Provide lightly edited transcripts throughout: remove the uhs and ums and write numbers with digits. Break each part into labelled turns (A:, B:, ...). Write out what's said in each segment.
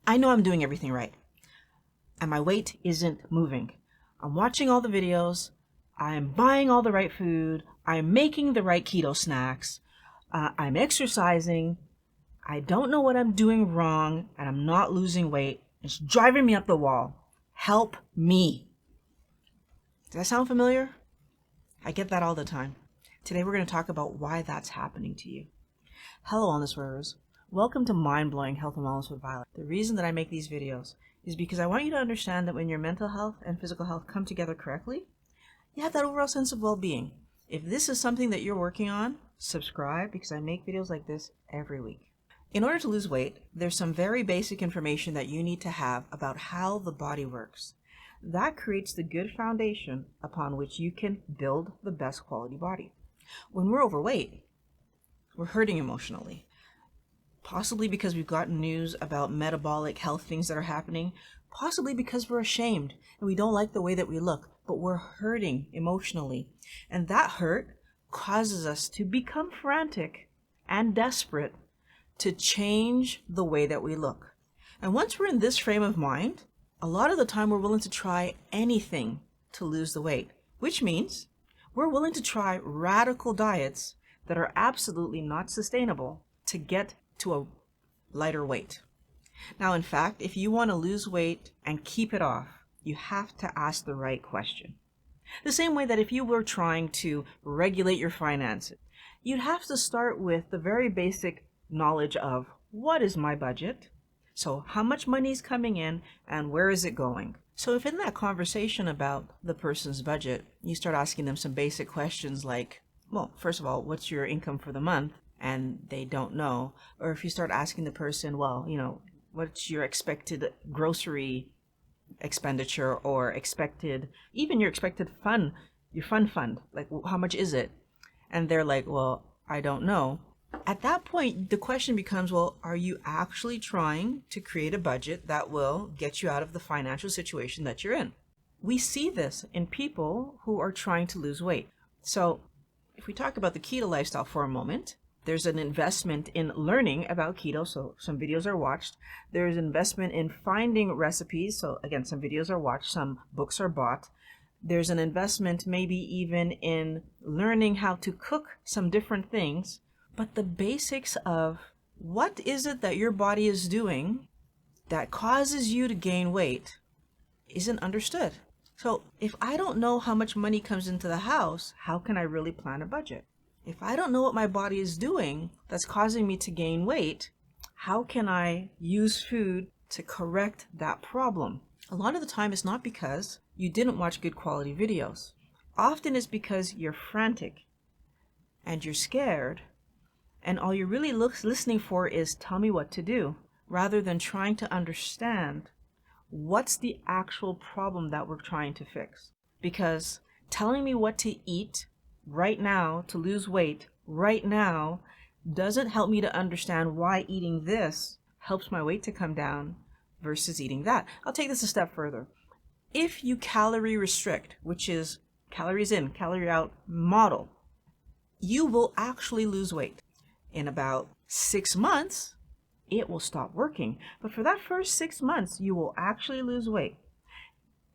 A: I know I'm doing everything right, and my weight isn't moving. I'm watching all the videos, I'm buying all the right food, I'm making the right keto snacks, I'm exercising, I don't know what I'm doing wrong, and I'm not losing weight. It's driving me up the wall. Help me. Does that sound familiar? I get that all the time. Today we're going to talk about why that's happening to you. Hello, Wellness Warriors. Welcome to Mind-Blowing Health and Wellness with Violet. The reason that I make these videos is because I want you to understand that when your mental health and physical health come together correctly, you have that overall sense of well-being. If this is something that you're working on, subscribe because I make videos like this every week. In order to lose weight, there's some very basic information that you need to have about how the body works. That creates the good foundation upon which you can build the best quality body. When we're overweight, we're hurting emotionally. Possibly because we've gotten news about metabolic health things that are happening. Possibly because we're ashamed and we don't like the way that we look, but we're hurting emotionally. And that hurt causes us to become frantic and desperate to change the way that we look. And once we're in this frame of mind, a lot of the time we're willing to try anything to lose the weight, which means we're willing to try radical diets that are absolutely not sustainable to get to a lighter weight. Now, in fact, if you want to lose weight and keep it off, you have to ask the right question. The same way that if you were trying to regulate your finances, you'd have to start with the very basic knowledge of what is my budget? So how much money is coming in and where is it going? So if in that conversation about the person's budget, you start asking them some basic questions like, well, first of all, what's your income for the month? And they don't know. Or if you start asking the person, well, what's your expected grocery expenditure or even your expected fund, your fund, like how much is it? And they're like, well, I don't know. At that point, the question becomes, well, are you actually trying to create a budget that will get you out of the financial situation that you're in? We see this in people who are trying to lose weight. So if we talk about the keto lifestyle for a moment, there's an investment in learning about keto, so some videos are watched. There's investment in finding recipes, so again, some videos are watched, some books are bought. There's an investment maybe even in learning how to cook some different things. But the basics of what is it that your body is doing that causes you to gain weight isn't understood. So if I don't know how much money comes into the house, how can I really plan a budget? If I don't know what my body is doing that's causing me to gain weight, how can I use food to correct that problem? A lot of the time it's not because you didn't watch good quality videos. Often it's because you're frantic and you're scared, and all you're really listening for is tell me what to do, rather than trying to understand what's the actual problem that we're trying to fix. Because telling me what to eat right now to lose weight right now doesn't help me to understand why eating this helps my weight to come down versus eating that. I'll take this a step further. If you calorie restrict, which is calories in, calorie out model, you will actually lose weight. In about 6 months, it will stop working. But for that first 6 months, you will actually lose weight.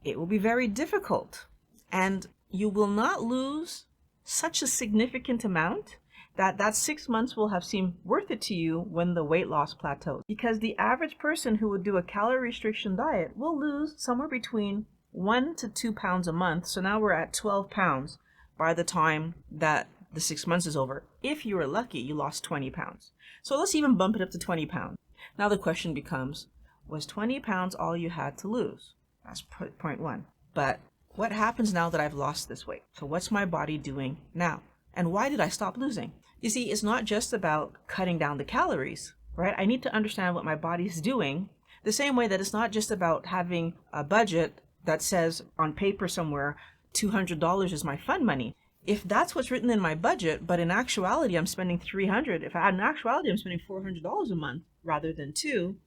A: It will be very difficult. And you will not lose such a significant amount that 6 months will have seemed worth it to you when the weight loss plateaus. Because the average person who would do a calorie restriction diet will lose somewhere between 1 to 2 pounds a month. So now we're at 12 pounds by the time that the 6 months is over. If you were lucky, you lost 20 pounds. So let's even bump it up to 20 pounds. Now the question becomes, was 20 pounds all you had to lose? That's point one. But what happens now that I've lost this weight? So what's my body doing now? And why did I stop losing? You see, it's not just about cutting down the calories, right? I need to understand what my body's doing, the same way that it's not just about having a budget that says on paper somewhere, $200 is my fund money. If that's what's written in my budget, but in actuality I'm spending $300, if in actuality I'm spending $400 a month rather than $200,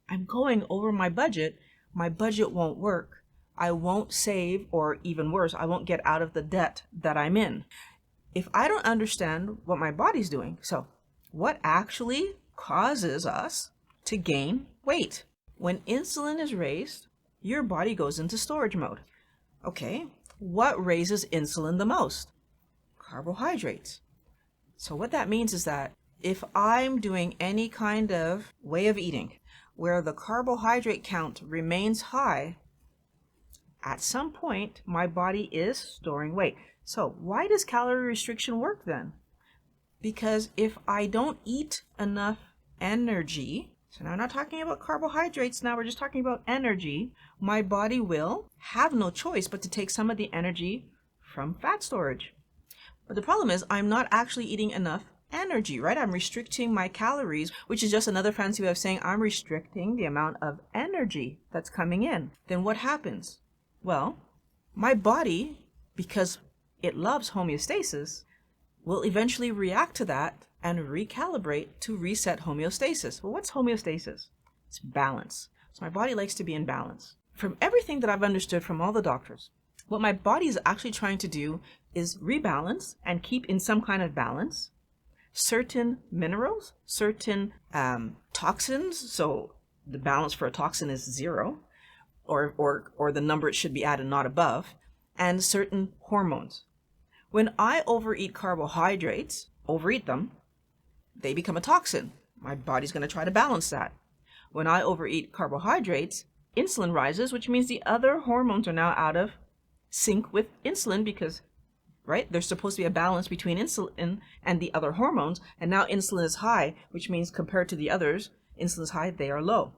A: I'm going over my budget won't work. I won't save, or even worse, I won't get out of the debt that I'm in. If I don't understand what my body's doing, so what actually causes us to gain weight? When insulin is raised, your body goes into storage mode. Okay, what raises insulin the most? Carbohydrates. So what that means is that if I'm doing any kind of way of eating where the carbohydrate count remains high, at some point my body is storing weight. So why does calorie restriction work then? Because if I don't eat enough energy, so now I'm not talking about carbohydrates, now we're just talking about energy, my body will have no choice but to take some of the energy from fat storage. But the problem is I'm not actually eating enough energy, right? I'm restricting my calories, which is just another fancy way of saying I'm restricting the amount of energy that's coming in. Then what happens? Well, my body, because it loves homeostasis, will eventually react to that and recalibrate to reset homeostasis. Well, what's homeostasis? It's balance. So my body likes to be in balance. From everything that I've understood from all the doctors, what my body is actually trying to do is rebalance and keep in some kind of balance certain minerals, certain toxins. So the balance for a toxin is 0, or the number it should be at and not above, and certain hormones. When I overeat carbohydrates, overeat them, they become a toxin. My body's going to try to balance that. When I overeat carbohydrates, insulin rises, which means the other hormones are now out of sync with insulin because, right, there's supposed to be a balance between insulin and the other hormones, and now insulin is high, which means compared to the others, insulin is high, they are low.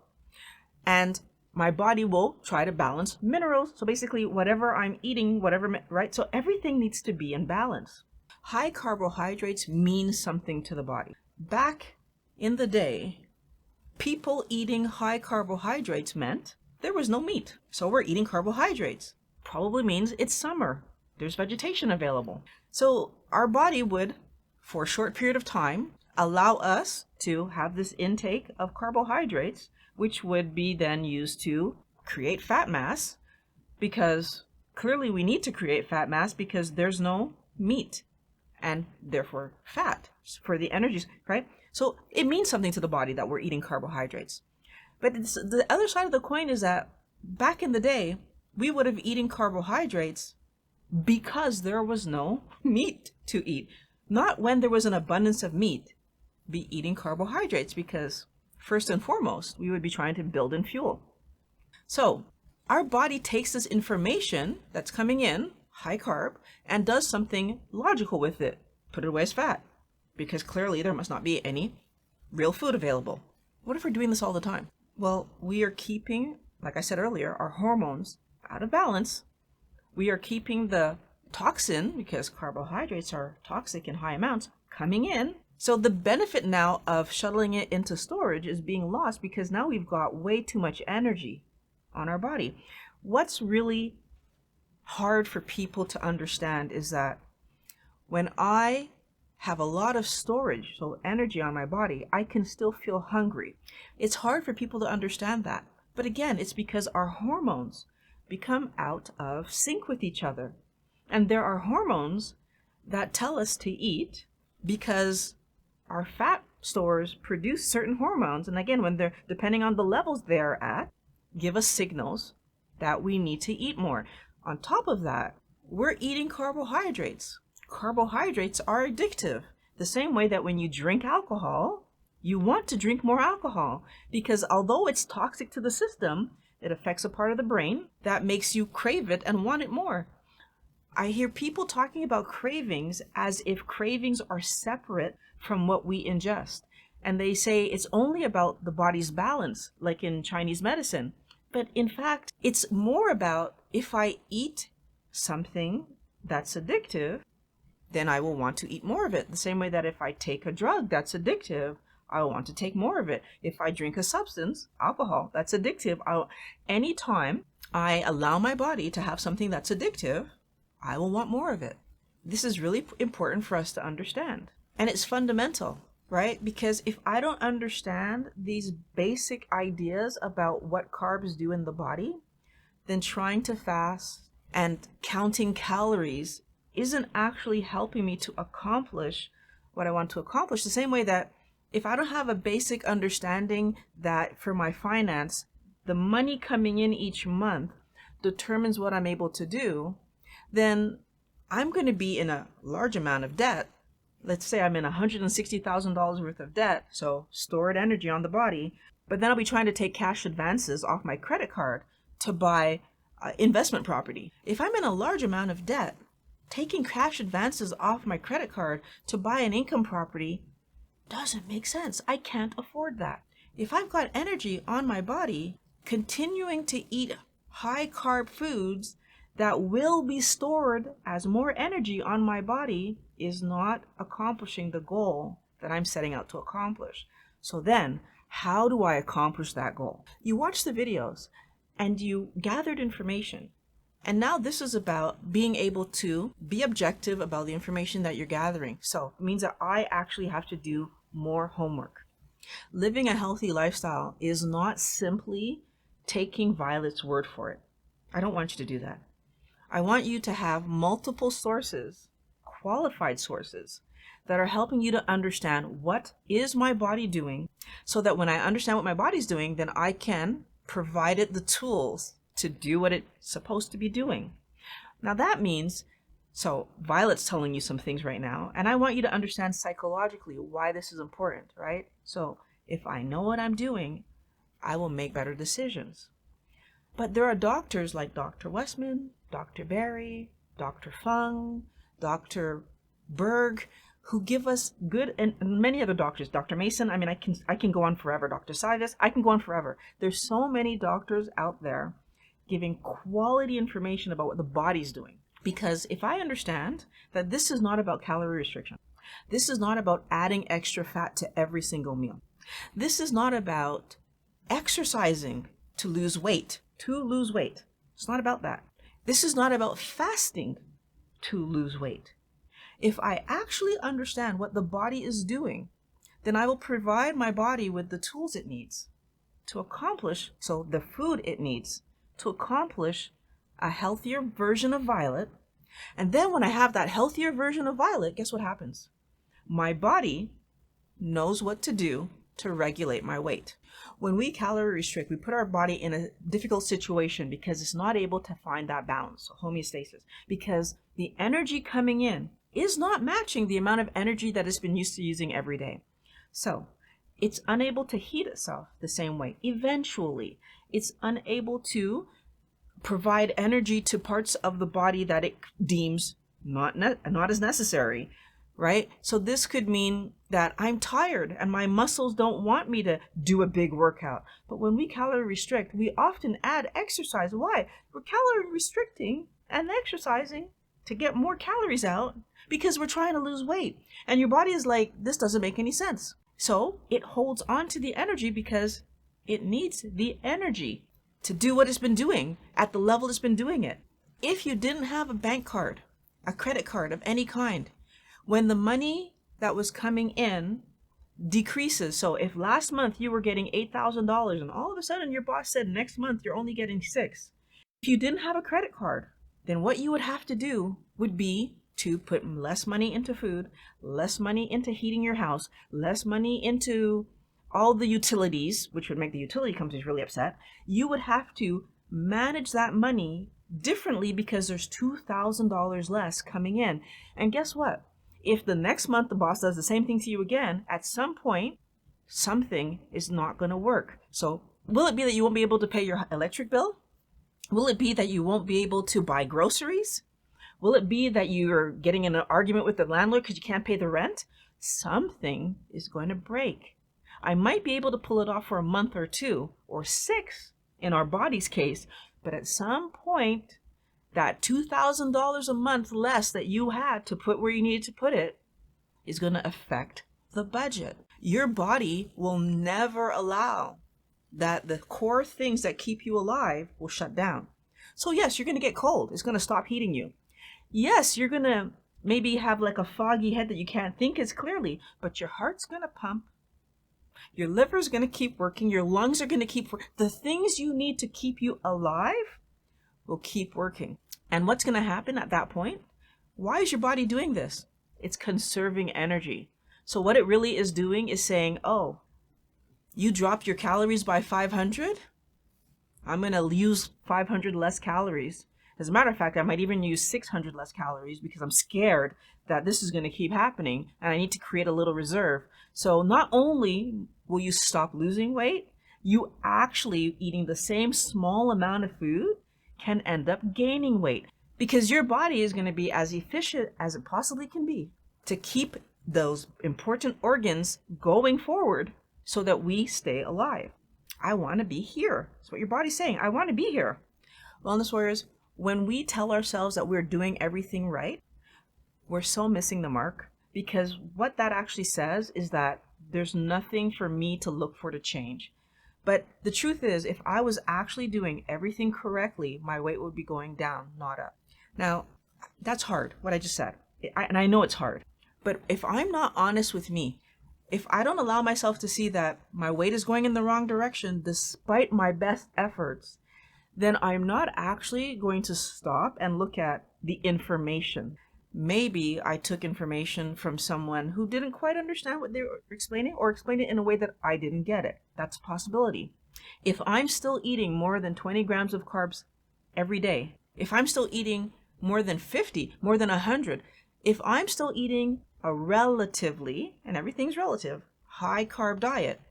A: And my body will try to balance minerals. So basically whatever I'm eating, right? So everything needs to be in balance. High carbohydrates mean something to the body. Back in the day, people eating high carbohydrates meant there was no meat. So we're eating carbohydrates. Probably means it's summer. There's vegetation available. So our body would, for a short period of time, allow us to have this intake of carbohydrates, which would be then used to create fat mass, because clearly we need to create fat mass because there's no meat and therefore fat for the energies, right? So it means something to the body that we're eating carbohydrates. But the other side of the coin is that back in the day, we would have eaten carbohydrates because there was no meat to eat. Not when there was an abundance of meat, be eating carbohydrates because first and foremost, we would be trying to build in fuel. So our body takes this information that's coming in, high carb, and does something logical with it. Put it away as fat, because clearly there must not be any real food available. What if we're doing this all the time? Well, we are keeping, like I said earlier, our hormones out of balance. We are keeping the toxin, because carbohydrates are toxic in high amounts, coming in. So the benefit now of shuttling it into storage is being lost because now we've got way too much energy on our body. What's really hard for people to understand is that when I have a lot of storage, so energy on my body, I can still feel hungry. It's hard for people to understand that. But again, it's because our hormones become out of sync with each other. And there are hormones that tell us to eat because our fat stores produce certain hormones. And again, when they're, depending on the levels they're at, give us signals that we need to eat more. On top of that, we're eating carbohydrates. Carbohydrates are addictive. The same way that when you drink alcohol, you want to drink more alcohol because although it's toxic to the system, it affects a part of the brain that makes you crave it and want it more. I hear people talking about cravings as if cravings are separate from what we ingest. And they say it's only about the body's balance, like in Chinese medicine. But in fact, it's more about if I eat something that's addictive, then I will want to eat more of it. The same way that if I take a drug that's addictive, I want to take more of it. If I drink a substance, alcohol, that's addictive, anytime I allow my body to have something that's addictive, I will want more of it. This is really important for us to understand. And it's fundamental, right? Because if I don't understand these basic ideas about what carbs do in the body, then trying to fast and counting calories isn't actually helping me to accomplish what I want to accomplish. The same way that if I don't have a basic understanding that for my finance, the money coming in each month determines what I'm able to do, then I'm going to be in a large amount of debt. Let's say I'm in $160,000 worth of debt, so stored energy on the body, but then I'll be trying to take cash advances off my credit card to buy investment property. If I'm in a large amount of debt, taking cash advances off my credit card to buy an income property doesn't make sense. I can't afford that. If I've got energy on my body, continuing to eat high carb foods that will be stored as more energy on my body is not accomplishing the goal that I'm setting out to accomplish. So then, how do I accomplish that goal? You watch the videos and you gathered information. And now this is about being able to be objective about the information that you're gathering. So it means that I actually have to do more homework. Living a healthy lifestyle is not simply taking Violet's word for it. I don't want you to do that. I want you to have multiple sources, qualified sources, that are helping you to understand what is my body doing, so that when I understand what my body's doing, then I can provide it the tools to do what it's supposed to be doing. Now that means, so Violet's telling you some things right now, and I want you to understand psychologically why this is important, right? So if I know what I'm doing, I will make better decisions. But there are doctors like Dr. Westman, Dr. Barry, Dr. Fung, Dr. Berg, who give us good, and many other doctors, Dr. Mason, I mean, I can go on forever, Dr. Sivas, I can go on forever. There's so many doctors out there giving quality information about what the body's doing. Because if I understand that this is not about calorie restriction, this is not about adding extra fat to every single meal, this is not about exercising to lose weight, It's not about that. This is not about fasting to lose weight. If I actually understand what the body is doing, then I will provide my body with the tools it needs to accomplish, so the food it needs to accomplish a healthier version of Violet. And then when I have that healthier version of Violet, guess what happens? My body knows what to do to regulate my weight. When we calorie restrict, we put our body in a difficult situation because it's not able to find that balance, homeostasis, because the energy coming in is not matching the amount of energy that it's been used to using every day. So it's unable to heat itself the same way. Eventually, it's unable to provide energy to parts of the body that it deems not as necessary, right? So this could mean that I'm tired and my muscles don't want me to do a big workout. But when we calorie restrict, we often add exercise. Why? We're calorie restricting and exercising to get more calories out because we're trying to lose weight. And your body is like, this doesn't make any sense. So it holds on to the energy because it needs the energy to do what it's been doing at the level it's been doing it. If you didn't have a bank card, a credit card of any kind, when the money that was coming in decreases, so if last month you were getting $8,000 and all of a sudden your boss said next month you're only getting $6,000, if you didn't have a credit card, then what you would have to do would be to put less money into food, less money into heating your house, less money into all the utilities, which would make the utility companies really upset. You would have to manage that money differently because there's $2,000 less coming in. And guess what? If the next month the boss does the same thing to you again, at some point, something is not going to work. So will it be that you won't be able to pay your electric bill? Will it be that you won't be able to buy groceries? Will it be that you're getting in an argument with the landlord because you can't pay the rent? Something is going to break. I might be able to pull it off for a month or two, or 6 in our body's case, but at some point, that $2,000 a month less that you had to put where you needed to put it is going to affect the budget. Your body will never allow that the core things that keep you alive will shut down. So yes, you're going to get cold. It's going to stop heating you. Yes, you're going to maybe have like a foggy head that you can't think as clearly, but your heart's going to pump. Your liver's going to keep working. Your lungs are going to keep working. The things you need to keep you alive will keep working. And what's going to happen at that point? Why is your body doing this? It's conserving energy. So what it really is doing is saying, oh, you dropped your calories by 500? I'm going to use 500 less calories. As a matter of fact, I might even use 600 less calories because I'm scared that this is going to keep happening and I need to create a little reserve. So not only will you stop losing weight, you actually eating the same small amount of food can end up gaining weight because your body is going to be as efficient as it possibly can be to keep those important organs going forward so that we stay alive. I want to be here. That's what your body's saying. I want to be here. Wellness warriors, when we tell ourselves that we're doing everything right, we're so missing the mark, because what that actually says is that there's nothing for me to look for to change. But the truth is, if I was actually doing everything correctly, my weight would be going down, not up. Now, that's hard, what I just said. And I know it's hard. But if I'm not honest with me, if I don't allow myself to see that my weight is going in the wrong direction despite my best efforts, then I'm not actually going to stop and look at the information. Maybe I took information from someone who didn't quite understand what they were explaining, or explained it in a way that I didn't get it. That's a possibility. If I'm still eating more than 20 grams of carbs every day, if I'm still eating more than 50, more than 100, if I'm still eating a relatively, and everything's relative, high carb diet,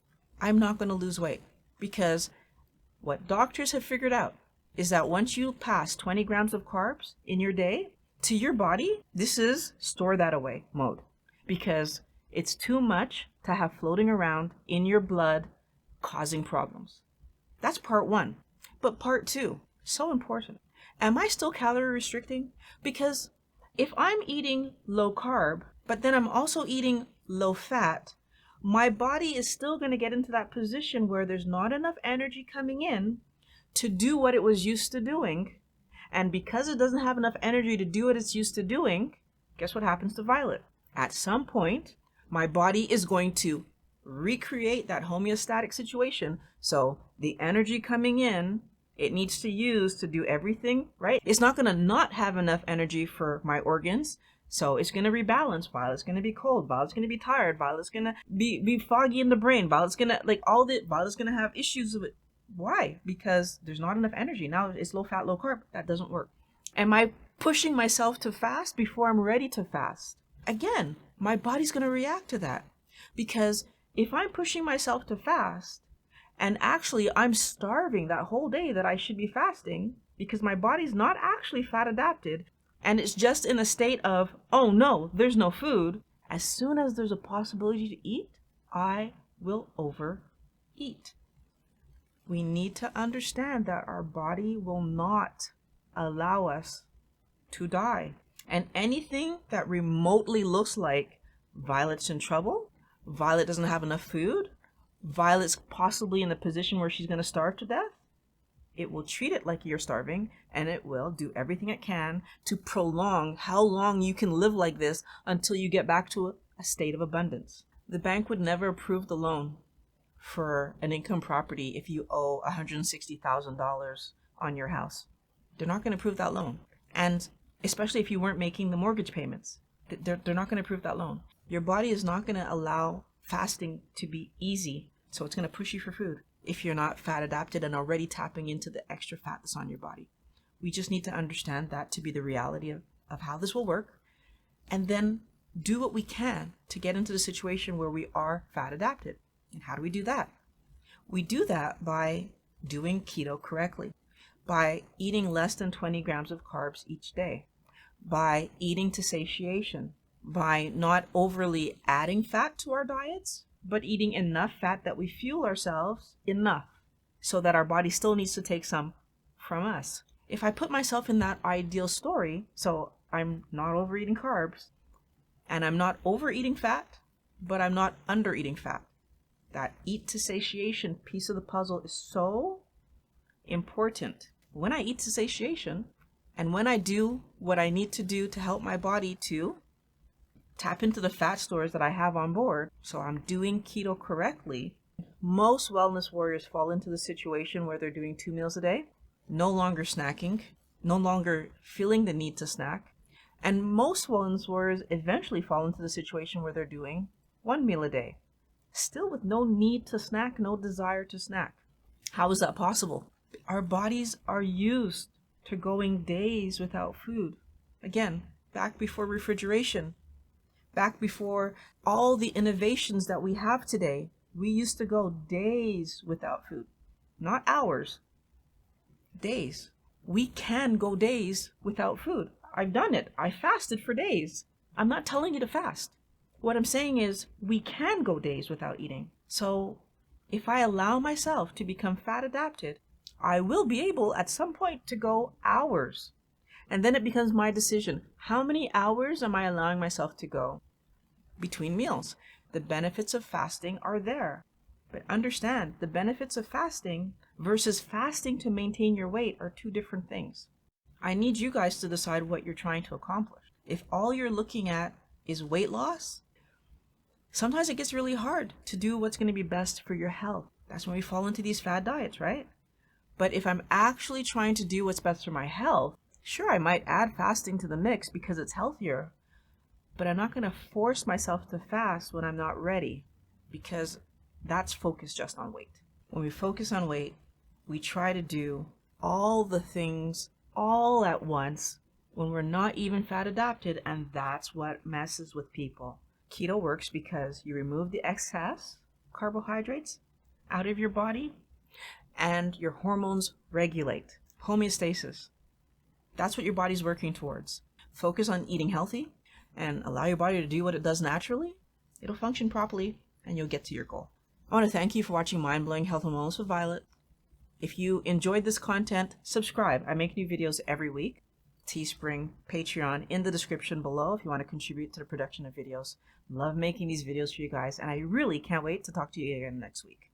A: I'm not going to lose weight, because what doctors have figured out is that once you pass 20 grams of carbs in your day, to your body, this is store that away mode, because it's too much to have floating around in your blood causing problems. That's part one. But part two, so important. Am I still calorie restricting? Because if I'm eating low carb, but then I'm also eating low fat, my body is still going to get into that position where there's not enough energy coming in to do what it was used to doing. And because it doesn't have enough energy to do what it's used to doing, guess what happens to Violet? At some point, my body is going to recreate that homeostatic situation. So the energy coming in, it needs to use to do everything, right? It's not going to not have enough energy for my organs. So it's going to rebalance. Violet's going to be cold. Violet's going to be tired. Violet's going to be foggy in the brain. Violet's going to, Violet's going to have issues with. Why? Because there's not enough energy. Now it's low fat, low carb. That doesn't work. Am I pushing myself to fast before I'm ready to fast? Again, my body's going to react to that. Because if I'm pushing myself to fast and actually I'm starving that whole day that I should be fasting because my body's not actually fat adapted and it's just in a state of, oh no, there's no food. As soon as there's a possibility to eat, I will overeat. We need to understand that our body will not allow us to die. And anything that remotely looks like Violet's in trouble, Violet doesn't have enough food, Violet's possibly in a position where she's going to starve to death, it will treat it like you're starving, and it will do everything it can to prolong how long you can live like this until you get back to a state of abundance. The bank would never approve the loan for an income property if you owe $160,000 on your house. They're not going to approve that loan. And especially if you weren't making the mortgage payments, they're not going to approve that loan. Your body is not going to allow fasting to be easy, so it's going to push you for food if you're not fat adapted and already tapping into the extra fat that's on your body. We just need to understand that to be the reality of how this will work, and then do what we can to get into the situation where we are fat adapted. And how do we do that? We do that by doing keto correctly, by eating less than 20 grams of carbs each day, by eating to satiation, by not overly adding fat to our diets, but eating enough fat that we fuel ourselves enough so that our body still needs to take some from us. If I put myself in that ideal story, so I'm not overeating carbs, and I'm not overeating fat, but I'm not undereating fat. That eat to satiation piece of the puzzle is so important. When I eat to satiation, and when I do what I need to do to help my body to tap into the fat stores that I have on board, so I'm doing keto correctly, most wellness warriors fall into the situation where they're doing 2 meals a day, no longer snacking, no longer feeling the need to snack, and most wellness warriors eventually fall into the situation where they're doing 1 meal a day, still with no need to snack, no desire to snack. How is that possible? Our bodies are used to going days without food. Again, back before refrigeration, back before all the innovations that we have today, we used to go days without food. Not hours, days. We can go days without food. I've done it. I fasted for days. I'm not telling you to fast. What I'm saying is we can go days without eating. So if I allow myself to become fat adapted, I will be able at some point to go hours. And then it becomes my decision. How many hours am I allowing myself to go between meals? The benefits of fasting are there. But understand, the benefits of fasting versus fasting to maintain your weight are two different things. I need you guys to decide what you're trying to accomplish. If all you're looking at is weight loss, sometimes it gets really hard to do what's going to be best for your health. That's when we fall into these fad diets, right? But if I'm actually trying to do what's best for my health, sure, I might add fasting to the mix because it's healthier, but I'm not going to force myself to fast when I'm not ready, because that's focused just on weight. When we focus on weight, we try to do all the things all at once when we're not even fat adapted, and that's what messes with people. Keto works because you remove the excess carbohydrates out of your body and your hormones regulate. Homeostasis. That's what your body's working towards. Focus on eating healthy and allow your body to do what it does naturally. It'll function properly and you'll get to your goal. I want to thank you for watching Mind Blowing Health and Wellness with Violet. If you enjoyed this content, subscribe. I make new videos every week. Teespring, Patreon in the description below if you want to contribute to the production of videos. Love making these videos for you guys, and I really can't wait to talk to you again next week.